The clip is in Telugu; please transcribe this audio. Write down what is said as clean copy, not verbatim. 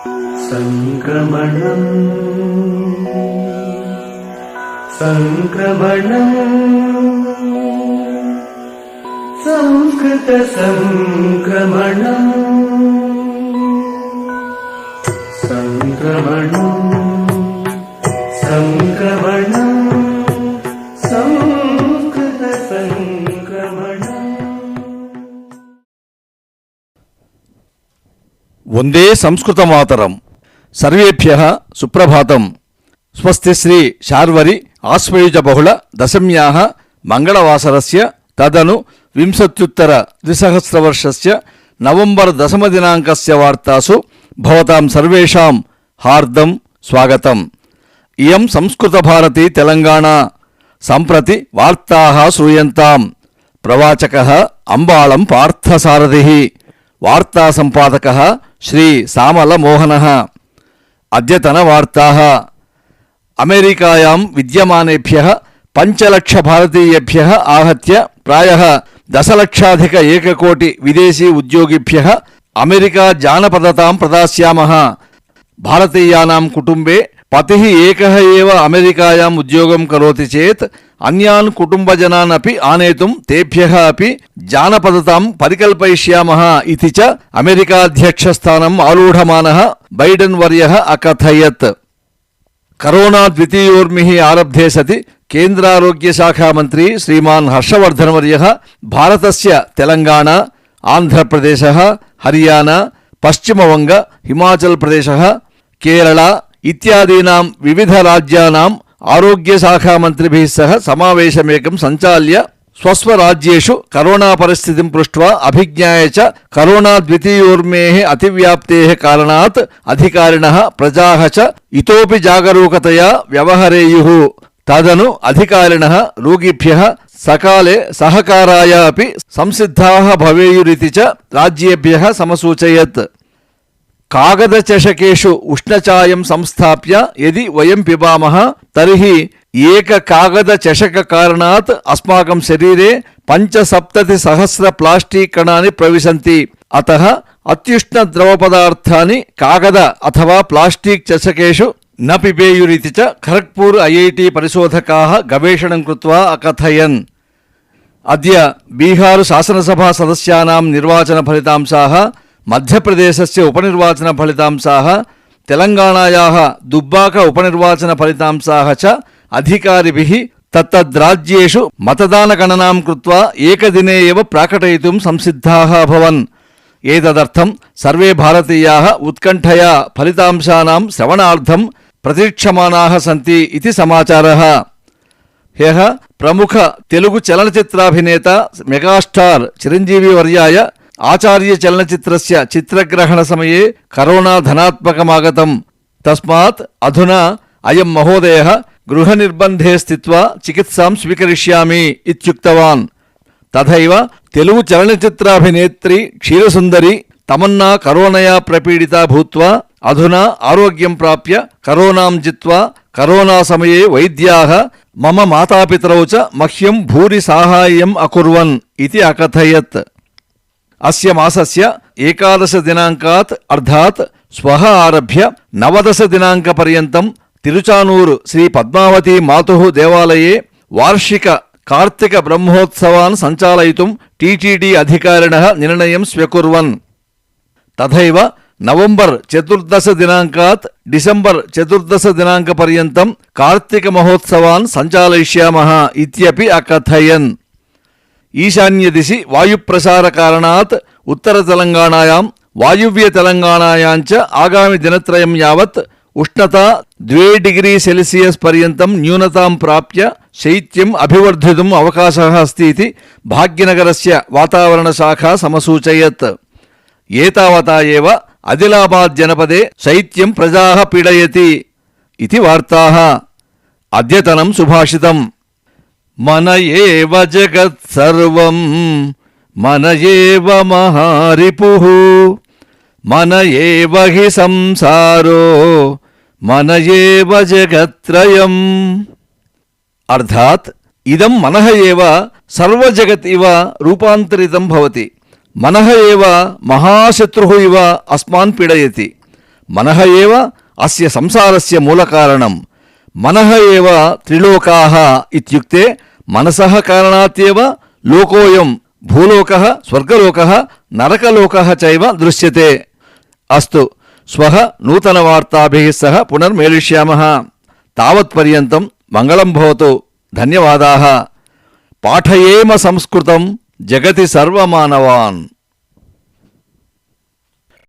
సంక్రమణం సంక్రమణం సంస్కృత సంక్రమణం సంక్రమణం సంక్రమణం సంస్కృత సంక్రమణం. వందే సంస్కృతమాతరం. సర్వేభ్యః సుప్రభాతం. స్వస్తి శ్రీ శార్వరి ఆశ్వయుజ బహుళ దశమ్యాః మంగళవాసరస్య తదను వింశత్యుత్తర ద్విసహస్రవర్షస్య నవంబర్ దశమదినాంకస్య వార్తాసు భవతాం సర్వేషాం హార్దం స్వాగతం. ఇయం సంస్కృత భారతి తెలంగాణ. సంప్రతి వార్తాః శ్రూయంతాం. ప్రవాచకః అంబాళం పార్థసారథిః. వార్తా సంపాదకః శ్రీ సామల మోహనః. అద్యతన వార్తాః. అమెరికాయాం విద్యమానేభ్యः 5 లక్ష భారతీయేభ్యः आहत्य प्रायः 10 లక్షాధిక ఏకకోటి విదేశీ ఉద్యోగిభ్యः అమెరికా జానపదతాం ప్రదాస్యామः. భారతీయానాం కుటుంబే పతిః ఏకः एव అమెరికాయాం ఉద్యోగం కరోతి చేత్ అన్యాన్ కుటుంబజనాన్ అపి ఆనేతుం తేభ్యः అపి జానపదతాం పరికల్పయిష్యామः ఇతి చ అమెరికాధ్యక్షస్థానం ఆలూఢమానः బైడెన్ వర్యः అకథయత్. కరోనా ద్వితీయోర్మిః ఆరబ్ధే సతి కేంద్రారోగ్య శాఖా మంత్రి శ్రీమాన్ హర్షవర్ధన్ వర్యः భారతస్య తెలంగాణ, ఆంధ్రప్రదేశः, హర్యానా, పశ్చిమవంగ, హిమాచల్ ప్రదేశः, కేరళ ఇత్యాదీనాం వివిధ రాజ్యానాం ఆరోగ్య శాఖా మంత్రిభిः సహ సమావేశమేకం సంచాల్య స్వస్వరాజ్యేషు కరోనా పరిస్థితిం పృష్ట్వా అభిజ్ఞాయ చ కరోనా ద్వితీయోర్మేః అతివ్యాప్తేః కారణాత్ అధికారిణః ప్రజాః చ ఇతోపి జాగరూకతయా వ్యవహరేయుః. తదను అధికారిణః రోగిభ్యः సకాలే సహకారాయ అపి సంసిద్ధాః భవేయురితి చ రాజ్యేభ్యः సమసూచయత్. కాగదచషకేషు ఉష్ణచాయం సంస్థాప్య యది వయం పిబామః తర్హి ఏక కాగద చషక కారణాత్ అస్మాకం శరీరే 75,000 ప్లాస్టిక్ కణాని ప్రవిశంతి. అతః అత్యుష్ణ ద్రవ పదార్థాని కాగద అథవా ప్లాస్టిక్ చషకేషు న పిబేయురితి చ ఖరగ్పూర్ ఐఐటి పరిశోధకాః గవేషణం కృత్వా అకథయన్. అద్య బీహార్ శాసనసభా సదస్యానాం నిర్వాచన ఫలితాంశాః, మధ్యప్రదేశస్య ఉపనిర్వాచన ఫలితాంశాః, తెలంగాణాయాः దుబ్బాక ఉపనిర్వాచన ఫలితాంశాः చ అధికారిభిः తత్తద్రాజ్యేషు మతదానగణనాం కృత్వా ఏకదినే ఏవ ప్రాకటయితుం సంసిద్ధాः అభవన్. ఏతదర్థం సర్వే భారతీయాः ఉత్కంఠయా ఫలితాంశానాం శ్రవణార్థం ప్రతీక్షమానాः సంతి ఇతి సమాచారः. హ్యః ప్రముఖ తెలుగు చలనచిత్రాభినేత మెగాస్టార్ చిరంజీవి వర్యాయ ఆచార్య చలనచిత్రస్య చిత్రగ్రహణ సమయే కరోనా ధనాత్మకమాగతం. తస్మాత్ అధునా అయం మహోదయః గృహ నిర్బంధే స్థిత్వా చికిత్సాం స్వీకరిష్యామి ఇత్యుక్తవాన్. తథైవ తెలుగు చలనచిత్రాభినేత్రి క్షీరసుందరి తమన్నా కరోనయా ప్రపీడితా భూత్వా అధునా ఆరోగ్యం ప్రాప్య కరోనాం జిత్వా కరోనా సమయే వైద్యాః మమ మాతాపితరౌ చ మహ్యం భూరి సాహాయ్యం అకుర్వన్ ఇతి అకథయత్. అస్య మాసస్య 11 దినాంకాత్ అర్థాత్ శ్వః ఆరభ్య 19 దినాంక పర్యంతం తిరుచానూరు శ్రీ పద్మావతీ మాతుః దేవాలయే వార్షిక కార్తీక బ్రహ్మోత్సవాన్ సంచాలయితుం టీటీడీ అధికారిణః నిర్ణయం స్వ్యకుర్వన్. తథైవ నవంబర్ 14 దినాంకాత్ డిసెంబర్ 14 దినాంక పర్యంతం కార్తీక మహోత్సవాన్ సంచాలయిష్యామః ఇత్యపి అకథయన్. ఈశాన్య దిశి వాయుప్రసార కారణాత్ ఉత్తర తెలంగాణాయాం వాయువ్య తెలంగాణాయాంచ ఆగామి దినత్రయం యావత్ ఉష్ణత 2 డిగ్రీ సెల్సియస్ పర్యంతం న్యూనతాం ప్రాప్య శైత్యం అభివర్ధితుం అవకాశः అస్తి ఇతి భాగ్యనగరస్య వాతావరణ శాఖ సమసూచయత్. ఏతావతా ఏవ ఆదిలాబాద్ జనపదే శైత్యం ప్రజాః పీడయతి ఇతి వార్తాః. అద్యతనం సుభాషితం. మన ఏవ జగత్ సర్వం మన ఏవ మహారిపుః మన ఏవ హి సంసారో మన ఏవ జగత్రయం. అర్థాత్ ఇదం మనః ఏవ సర్వజగత్ ఇవ రూపాంతరితం భవతి. మనః ఏవ మహాశత్రుః ఇవ అస్మాన్ పీడయతి. మనః ఏవ అస్య సంసారస్య మూలకారణం. మనః ఏవ త్రిలోకాః ఇత్యుక్తే మనసః కారణాత్యేవ లోకోయం భూలోకః స్వర్గలోకః నరకలోకః చైవ దృశ్యతే. అస్తు శ్వః నూతనవార్తాభిः సహ పునర్మేలిష్యామः. తావత్పర్యంతం మంగళం భవతు. ధన్యవాదాः. పాఠయేమ సంస్కృతం జగతి సర్వమానవాన్.